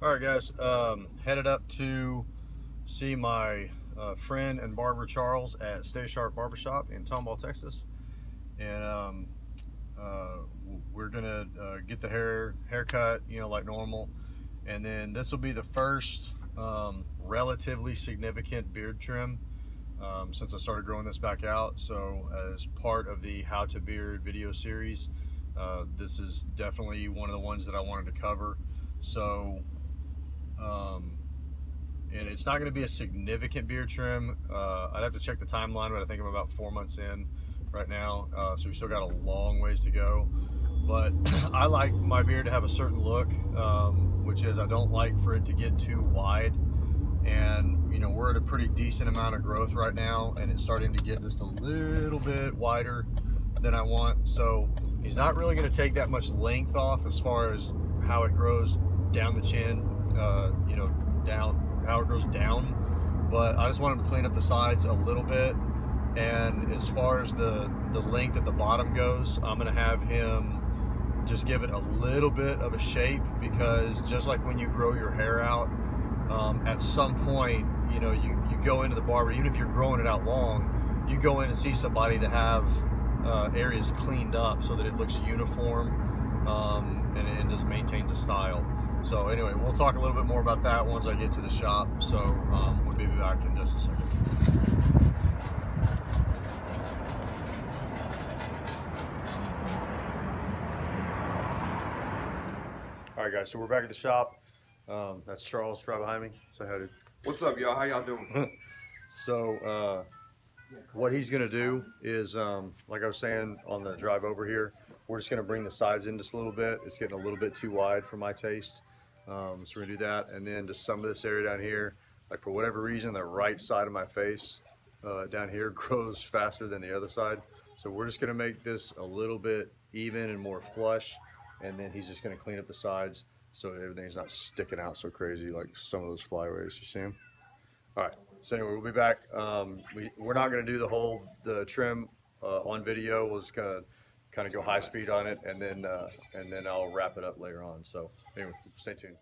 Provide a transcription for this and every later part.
All right, guys, headed up to see my friend and barber Charles at Stay Sharp Barbershop in Tomball, Texas, and we're gonna get the haircut, you know, like normal, and then this will be the first relatively significant beard trim since I started growing this back out. So as part of the How to Beard video series, this is definitely one of the ones that I wanted to cover. So and it's not going to be a significant beard trim. I'd have to check the timeline, but I think I'm about 4 months in right now, so we still got a long ways to go. But I like my beard to have a certain look, which is I don't like for it to get too wide. And you know, we're at a pretty decent amount of growth right now, and it's starting to get just a little bit wider than I want. So he's not really going to take that much length off as far as how it grows down the chin, you know, down how it grows down, but I just want him to clean up the sides a little bit. And as far as the length at the bottom goes, I'm gonna have him just give it a little bit of a shape, because just like when you grow your hair out, at some point, you know, you go into the barber, even if you're growing it out long, you go in and see somebody to have areas cleaned up so that it looks uniform, and it just maintains a style. So anyway, we'll talk a little bit more about that once I get to the shop. So we'll be back in just a second. All right, guys, so we're back at the shop. That's Charles right behind me. Say hi, dude. What's up, y'all? How y'all doing? So what he's gonna do is, like I was saying on the drive over here, we're just gonna bring the sides in just a little bit. It's getting a little bit too wide for my taste. So we're gonna do that, and then just some of this area down here, like for whatever reason, the right side of my face down here grows faster than the other side. So we're just gonna make this a little bit even and more flush, and then he's just gonna clean up the sides so everything's not sticking out so crazy like some of those flyaways. You see them? All right. So anyway, we'll be back. We're not gonna do the trim on video. We're just gonna kind of go high speed on it, and then I'll wrap it up later on. So anyway, stay tuned.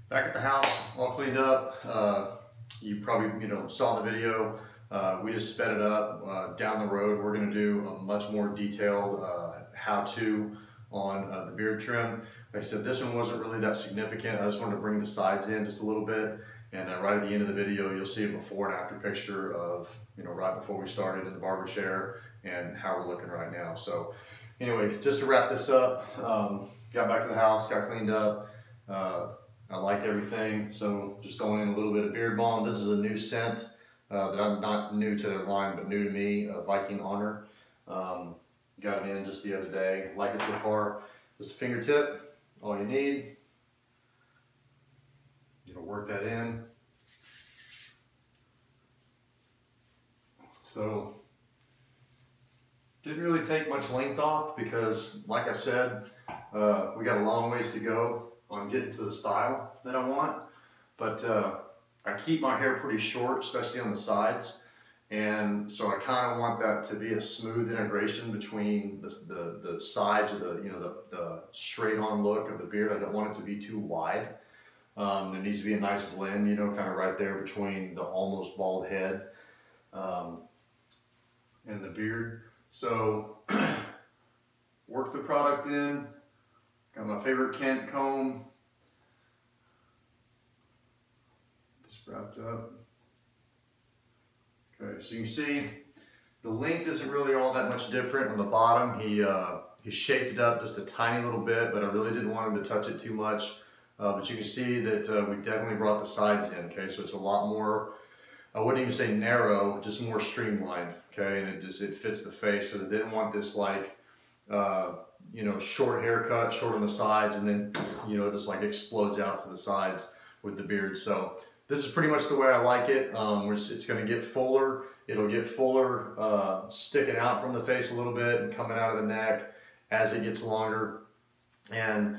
Back at the house, all cleaned up. You probably saw in the video. We just sped it up. Down the road, we're going to do a much more detailed how-to on the beard trim. Like I said, this one wasn't really that significant. I just wanted to bring the sides in just a little bit. And right at the end of the video, you'll see a before and after picture of right before we started in the barber chair and how we're looking right now. So anyway, just to wrap this up, got back to the house, got cleaned up. I liked everything, so just throwing in a little bit of beard balm. This is a new scent that I'm not new to their line, but new to me, Viking Honor. Got it in just the other day. Like it so far. Just a fingertip, all you need. Work that in. So, didn't really take much length off because, like I said, we got a long ways to go on getting to the style that I want. But I keep my hair pretty short, especially on the sides. And so I kind of want that to be a smooth integration between the sides of the straight on look of the beard. I don't want it to be too wide. There needs to be a nice blend, you know, kind of right there between the almost bald head and the beard. So work the product in. Got my favorite Kent comb. This wrapped up. Okay, so you can see the length isn't really all that much different on the bottom. He shaped it up just a tiny little bit, but I really didn't want him to touch it too much. But you can see that we definitely brought the sides in, okay? So it's a lot more, I wouldn't even say narrow, just more streamlined, okay? And it fits the face, so they didn't want this like, you know, short haircut, short on the sides, and then, you know, just like explodes out to the sides with the beard. So this is pretty much the way I like it. It's gonna get fuller. It'll get fuller, sticking out from the face a little bit and coming out of the neck as it gets longer. And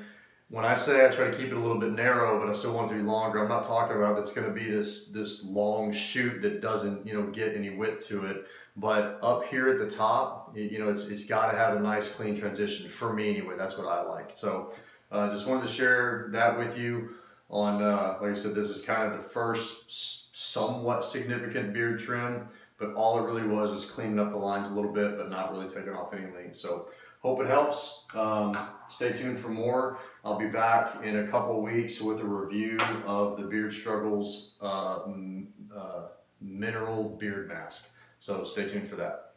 when I say I try to keep it a little bit narrow, but I still want it to be longer, I'm not talking about it's going to be this long shoot that doesn't, you know, get any width to it. But up here at the top, you know, it's got to have a nice clean transition for me anyway. That's what I like. So just wanted to share that with you on, like I said, this is kind of the first somewhat significant beard trim, but all it really was is cleaning up the lines a little bit, but not really taking off any length. So hope it helps. Stay tuned for more. I'll be back in a couple weeks with a review of the Beard Struggles Mineral Beard Mask. So stay tuned for that.